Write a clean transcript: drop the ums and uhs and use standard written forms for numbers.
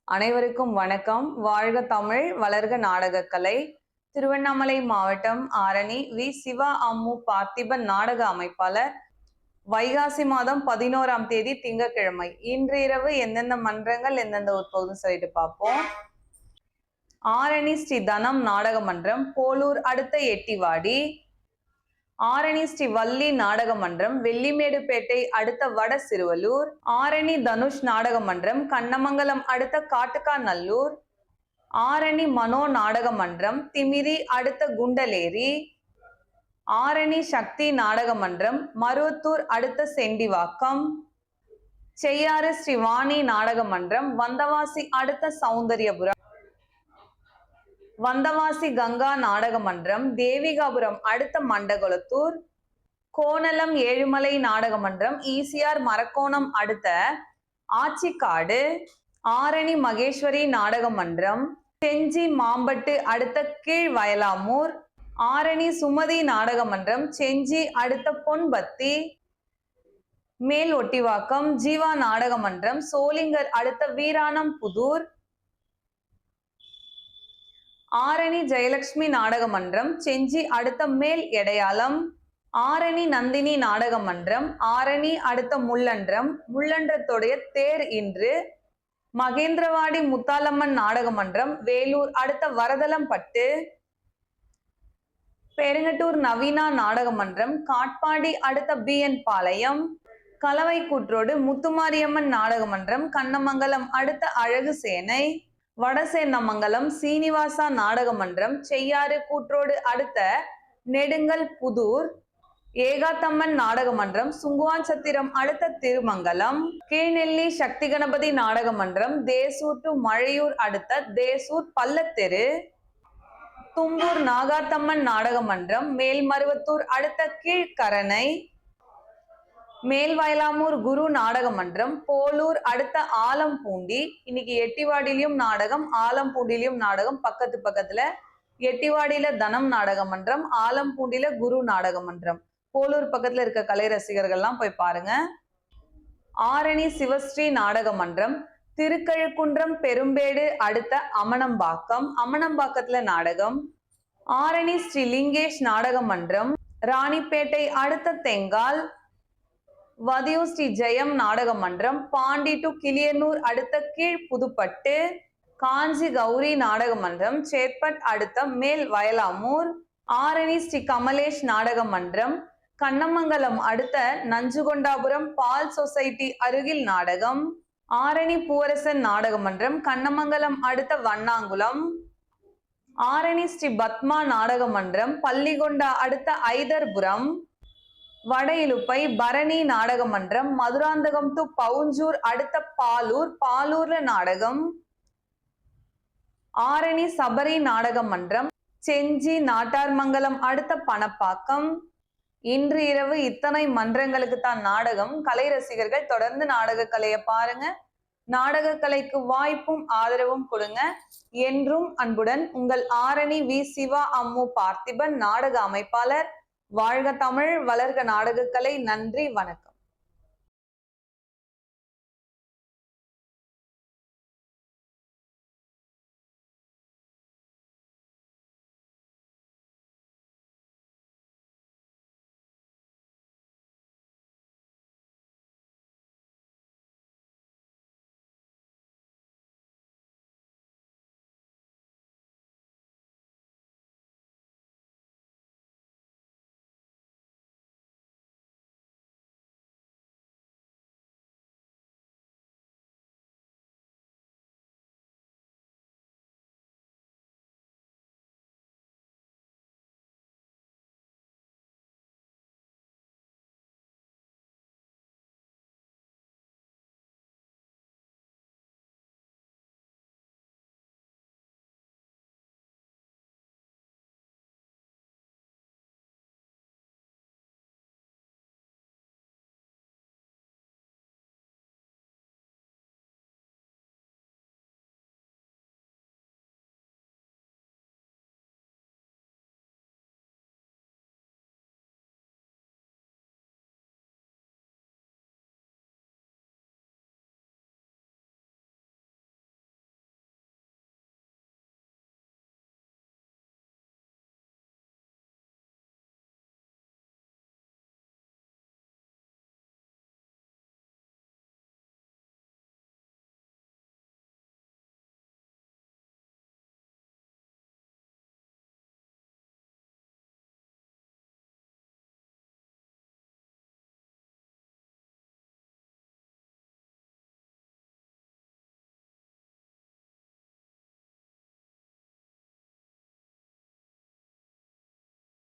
அனைவருக்கும் வணக்கம். வாழ்க தமிழ், வளர்க நாடகக்கலை. திருவண்ணாமலை மாவட்டம் ஆரணி வி. சிவா அம்மு பார்த்திபன் நாடக அமைப்பாளர். வைகாசி மாதம் 11ஆம் தேதி திங்கட்கிழமை. இன்று இரவு எந்தெந்த மன்றங்கள் எந்தெந்த உட்பகுதுன்னு சொல்லிட்டு பார்ப்போம். ஆரணி ஸ்ரீ தனம் நாடக மன்றம், போலூர் அடுத்த எட்டிவாடி. ஆரணி ஸ்ரீ வள்ளி நாடக மன்றம், வெள்ளிமேடுபேட்டை அடுத்த வட சிறுவலூர். ஆரணி தனுஷ் நாடக மன்றம், கண்ணமங்கலம் அடுத்த காட்டுக்காநல்லூர். ஆரணி மனோ நாடக மன்றம், திமிரி அடுத்த குண்டலேரி. ஆரணி சக்தி நாடக மன்றம், மருவத்தூர் அடுத்த செண்டிவாக்கம். செய்யாறு ஸ்ரீ வாணி நாடக மன்றம், வந்தவாசி அடுத்த சௌந்தரியபுரம். வந்தவாசி கங்கா நாடக மன்றம், தேவிகாபுரம் அடுத்த மண்டகுளத்தூர். கோணலம் ஏழுமலை நாடக மன்றம், ஈசிஆர் மரக்கோணம் அடுத்த ஆச்சிக்காடு. ஆரணி மகேஸ்வரி நாடக மன்றம், செஞ்சி மாம்பட்டு அடுத்த கீழ் வயலாமூர். ஆரணி சுமதி நாடக மன்றம், செஞ்சி அடுத்த பொன்பத்தி. மேல் ஒட்டிவாக்கம் ஜீவா நாடக மன்றம், சோளிங்கர் அடுத்த வீராணம் புதூர். ஆரணி ஜெயலட்சுமி நாடக மன்றம், செஞ்சி அடுத்த மேல் எடையாளம். ஆரணி நந்தினி நாடக மன்றம், ஆரணி அடுத்த முள்ளன்றம். முள்ளன்றத்துடைய தேர் இன்று. மகேந்திரவாடி முத்தாலம்மன் நாடக மன்றம், வேலூர் அடுத்த வரதலம்பட்டு. பெருங்கட்டூர் நவீனா நாடக மன்றம், காட்பாடி அடுத்த BN பாளையம். கலவை கூற்றோடு முத்துமாரியம்மன் நாடக மன்றம், கண்ணமங்கலம் அடுத்த அழகு சேனை. வடசேன்னமங்கலம் சீனிவாசா நாடக மன்றம், செய்யாறு கூற்றோடு அடுத்த நெடுங்கல் புதூர். ஏகாத்தம்மன் நாடக மன்றம், சுங்குவான்சத்திரம் அடுத்த திருமங்கலம். கீழ்நெல்லி சக்தி கணபதி நாடக மன்றம், தேசூர் டு மழையூர் அடுத்த தேசூர் பள்ளத்தெரு. தும்பூர் நாகாத்தம்மன் நாடக மன்றம், மேல்மருவத்தூர் அடுத்த கீழ்கரணை. மேல்வயலாமூர் குரு நாடக மன்றம், போலூர் அடுத்த ஆலம்பூண்டி. இன்னைக்கு எட்டிவாடியிலும் நாடகம், ஆலம்பூண்டிலும் நாடகம், பக்கத்துல. எட்டிவாடியில தனம் நாடக மன்றம், ஆலம்பூண்டில குரு நாடக மன்றம். போலூர் பக்கத்துல இருக்க கலை ரசிகர்கள்லாம் போய் பாருங்க. ஆரணி சிவஸ்ரீ நாடக மன்றம், திருக்கழுக்குன்றம் பெரும்பேடு அடுத்த அமனம்பாக்கம். அமனம்பாக்கத்துல நாடகம். ஆரணி ஸ்ரீ லிங்கேஷ் நாடக மன்றம், ராணிப்பேட்டை அடுத்த தெங்கால். வதியூர் ஸ்ரீ ஜெயம் நாடக மன்றம், பாண்டி டு கிளியனூர் அடுத்த கீழ் புதுப்பட்டு. காஞ்சி கௌரி நாடக மன்றம், சேத்பட் அடுத்த மேல் வயலாமூர். ஆரணி ஸ்ரீ கமலேஷ் நாடக மன்றம், கண்ணமங்கலம் அடுத்த நஞ்சுகொண்டாபுரம் பால் சொசைட்டி அருகில் நாடகம். ஆரணி பூவரசன் நாடக மன்றம், கண்ணமங்கலம் அடுத்த வண்ணாங்குளம். ஆரணி ஸ்ரீ பத்மா நாடக மன்றம், பள்ளிகொண்டா அடுத்த ஐதர்புரம். வட இலுப்பை பரணி நாடக மன்றம், மதுராந்தகம் டு பவுஞ்சூர் அடுத்த பாலூர். பாலூர்ல நாடகம். ஆரணி சபரி நாடக மன்றம், செஞ்சி நாட்டார்மங்கலம் அடுத்த பணப்பாக்கம். இன்று இரவு இத்தனை மன்றங்களுக்கு தான் நாடகம். கலை ரசிகர்கள் தொடர்ந்து நாடக கலையை பாருங்க. நாடக கலைக்கு வாய்ப்பும் ஆதரவும் கொடுங்க. என்றும் அன்புடன் உங்கள் ஆரணி வி. சிவா அம்மு பார்த்திபன் நாடக அமைப்பாளர். வாழ்க தமிழ், வளர்க நாடகக்கலை. நன்றி, வணக்கம்.